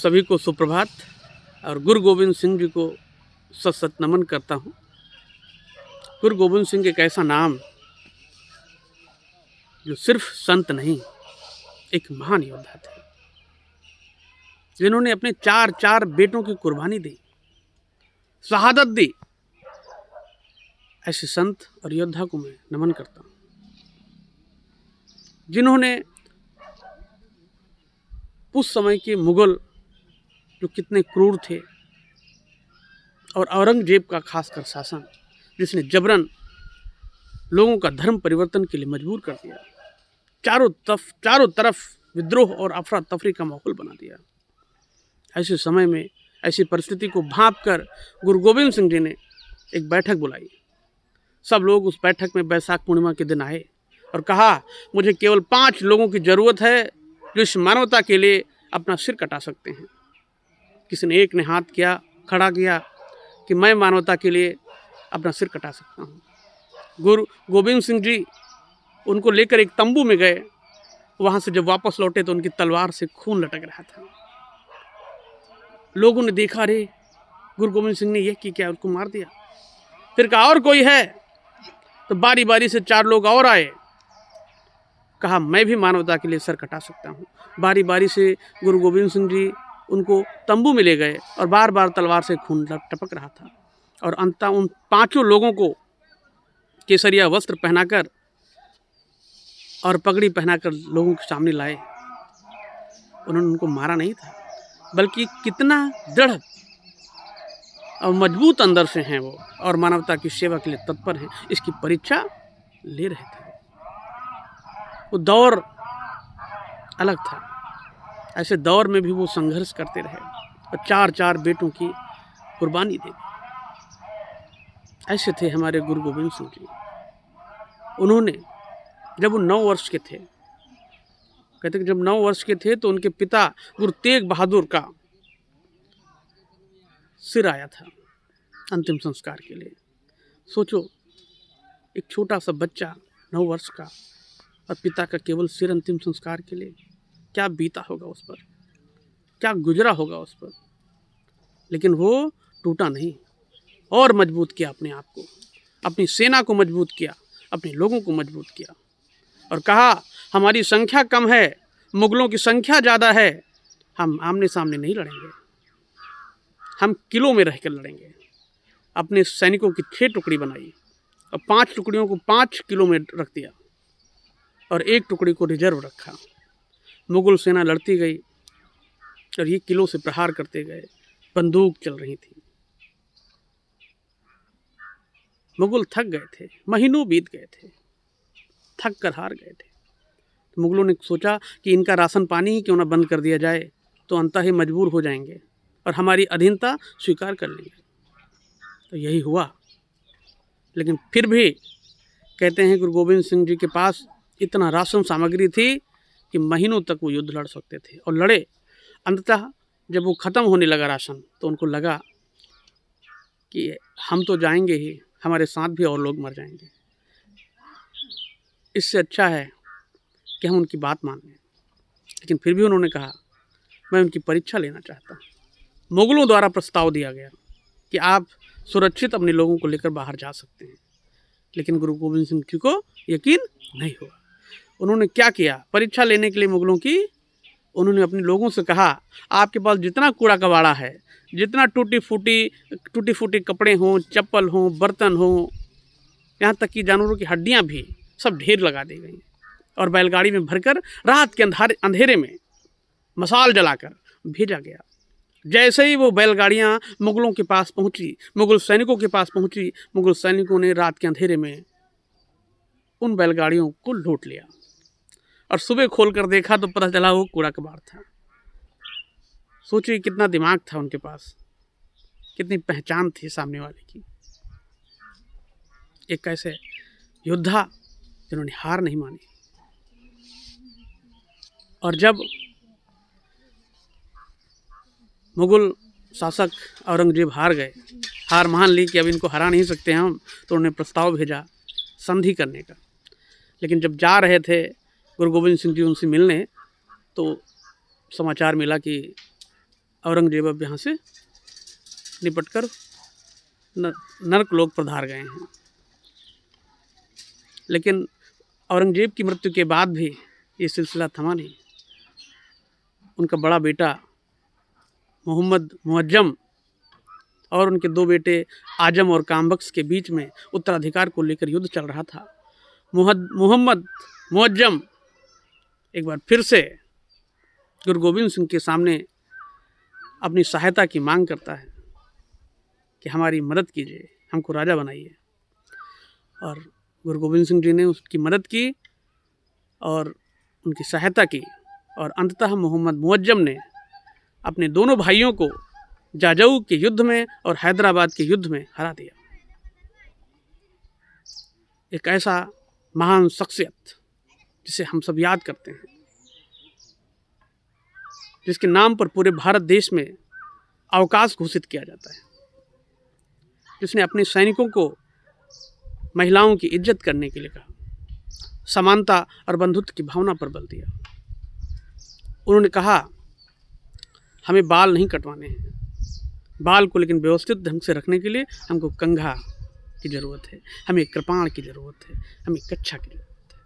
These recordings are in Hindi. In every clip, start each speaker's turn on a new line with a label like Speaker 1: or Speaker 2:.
Speaker 1: सभी को सुप्रभात और गुरु गोविंद सिंह जी को सत सत नमन करता हूँ। गुरु गोविंद सिंह एक ऐसा नाम जो सिर्फ संत नहीं, एक महान योद्धा थे जिन्होंने अपने चार चार बेटों की कुर्बानी दी, शहादत दी। ऐसे संत और योद्धा को मैं नमन करता हूँ जिन्होंने उस समय के मुगल जो कितने क्रूर थे और औरंगजेब का खासकर शासन जिसने जबरन लोगों का धर्म परिवर्तन के लिए मजबूर कर दिया, चारों तरफ विद्रोह और अफरा तफरी का माहौल बना दिया। ऐसे समय में ऐसी परिस्थिति को भांपकर गुरु गोविंद सिंह जी ने एक बैठक बुलाई। सब लोग उस बैठक में बैसाख पूर्णिमा के दिन आए और कहा, मुझे केवल 5 लोगों की ज़रूरत है जो इस मानवता के लिए अपना सिर कटा सकते हैं। किसी ने एक ने हाथ किया, खड़ा किया कि मैं मानवता के लिए अपना सिर कटा सकता हूँ। गुरु गोविंद सिंह जी उनको लेकर एक तंबू में गए। वहाँ से जब वापस लौटे तो उनकी तलवार से खून लटक रहा था। लोगों ने देखा, अरे गुरु गोविंद सिंह ने यह की क्या, उसको मार दिया। फिर कहा और कोई है, तो बारी बारी से 4 लोग और आए। कहा मैं भी मानवता के लिए सर कटा सकता हूँ। बारी बारी से गुरु गोविंद सिंह जी उनको तंबू में ले गए और बार बार तलवार से खून टपक रहा था। और अंततः उन 5 लोगों को केसरिया वस्त्र पहनाकर और पगड़ी पहनाकर लोगों के सामने लाए। उन्होंने उनको मारा नहीं था, बल्कि कितना दृढ़ और मजबूत अंदर से हैं वो और मानवता की सेवा के लिए तत्पर हैं, इसकी परीक्षा ले रहे थे। वो दौर अलग था। ऐसे दौर में भी वो संघर्ष करते रहे और 4 बेटों की कुर्बानी दे दी। ऐसे थे हमारे गुरु गोविंद सिंह जी। उन्होंने जब वो 9 वर्ष के थे, कहते कि जब 9 वर्ष के थे तो उनके पिता गुरु तेग बहादुर का सिर आया था अंतिम संस्कार के लिए। सोचो, एक छोटा सा बच्चा 9 वर्ष का और पिता का केवल सिर अंतिम संस्कार के लिए, क्या बीता होगा उस पर, क्या गुजरा होगा उस पर। लेकिन वो टूटा नहीं और मजबूत किया अपने आप को, अपनी सेना को मजबूत किया, अपने लोगों को मजबूत किया और कहा, हमारी संख्या कम है, मुगलों की संख्या ज़्यादा है, हम आमने सामने नहीं लड़ेंगे, हम किलों में रहकर लड़ेंगे। अपने सैनिकों की 6 टुकड़ी बनाई और 5 टुकड़ियों को 5 किलो में रख दिया और 1 टुकड़ी को रिजर्व रखा। मुगल सेना लड़ती गई और ये किलों से प्रहार करते गए। बंदूक चल रही थी। मुगल थक गए थे, महीनों बीत गए थे, थक कर हार गए थे। तो मुगलों ने सोचा कि इनका राशन पानी ही क्यों ना बंद कर दिया जाए, तो अंततः ही मजबूर हो जाएंगे और हमारी अधीनता स्वीकार कर लेंगे। तो यही हुआ। लेकिन फिर भी कहते हैं गुरु गोविंद सिंह जी के पास इतना राशन सामग्री थी कि महीनों तक वो युद्ध लड़ सकते थे और लड़े। अंततः जब वो ख़त्म होने लगा राशन, तो उनको लगा कि हम तो जाएंगे ही, हमारे साथ भी और लोग मर जाएंगे। इससे अच्छा है कि हम उनकी बात मान लें। लेकिन फिर भी उन्होंने कहा, मैं उनकी परीक्षा लेना चाहता हूँ। मुगलों द्वारा प्रस्ताव दिया गया कि आप सुरक्षित अपने लोगों को लेकर बाहर जा सकते हैं। लेकिन गुरु गोविंद सिंह जी को यकीन नहीं हुआ। उन्होंने क्या किया, परीक्षा लेने के लिए मुगलों की, उन्होंने अपने लोगों से कहा, आपके पास जितना कूड़ा कबाड़ा है, जितना टूटी फूटी कपड़े हों, चप्पल हों, बर्तन हों, यहाँ तक कि जानवरों की हड्डियाँ भी सब ढेर लगा दी गई और बैलगाड़ी में भरकर रात के अंधेरे में मशाल जलाकर भेजा गया। जैसे ही वो बैलगाड़ियाँ मुगलों के पास पहुँची, मुगल सैनिकों के पास पहुँची, मुगल सैनिकों ने रात के अंधेरे में उन बैलगाड़ियों को लूट लिया और सुबह खोल कर देखा तो पता चला वो कूड़ा कबाड़ था। सोचिए कितना दिमाग था उनके पास, कितनी पहचान थी सामने वाले की। एक ऐसे योद्धा जिन्होंने हार नहीं मानी। और जब मुगल शासक औरंगजेब हार गए, हार मान ली कि अब इनको हरा नहीं सकते हम, तो उन्होंने प्रस्ताव भेजा संधि करने का। लेकिन जब जा रहे थे गुरु गोविंद सिंह जी उनसे मिलने, तो समाचार मिला कि औरंगजेब अब यहाँ से निपट कर नरक लोक पधार गए हैं। लेकिन औरंगजेब की मृत्यु के बाद भी ये सिलसिला थमा नहीं। उनका बड़ा बेटा मोहम्मद मुअज्जम और उनके दो बेटे आजम और कामबख्श के बीच में उत्तराधिकार को लेकर युद्ध चल रहा था। मोहम्मद मुअज्जम एक बार फिर से गुरु गोविंद सिंह के सामने अपनी सहायता की मांग करता है कि हमारी मदद कीजिए, हमको राजा बनाइए। और गुरु गोविंद सिंह जी ने उसकी मदद की और उनकी सहायता की और अंततः मोहम्मद मुअज्जम ने अपने दोनों भाइयों को जाजऊ के युद्ध में और हैदराबाद के युद्ध में हरा दिया। एक ऐसा महान शख्सियत जिसे हम सब याद करते हैं, जिसके नाम पर पूरे भारत देश में अवकाश घोषित किया जाता है, जिसने अपने सैनिकों को महिलाओं की इज्जत करने के लिए कहा, समानता और बंधुत्व की भावना पर बल दिया। उन्होंने कहा हमें बाल नहीं कटवाने हैं, बाल को लेकिन व्यवस्थित ढंग से रखने के लिए हमको कंघा की ज़रूरत है, हमें कृपाण की ज़रूरत है, हमें कच्छा की ज़रूरत है।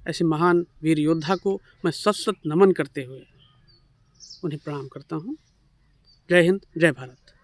Speaker 1: ऐसे महान वीर योद्धा को मैं सत नमन करते हुए उन्हें प्रणाम करता हूँ। जय हिंद, जय भारत।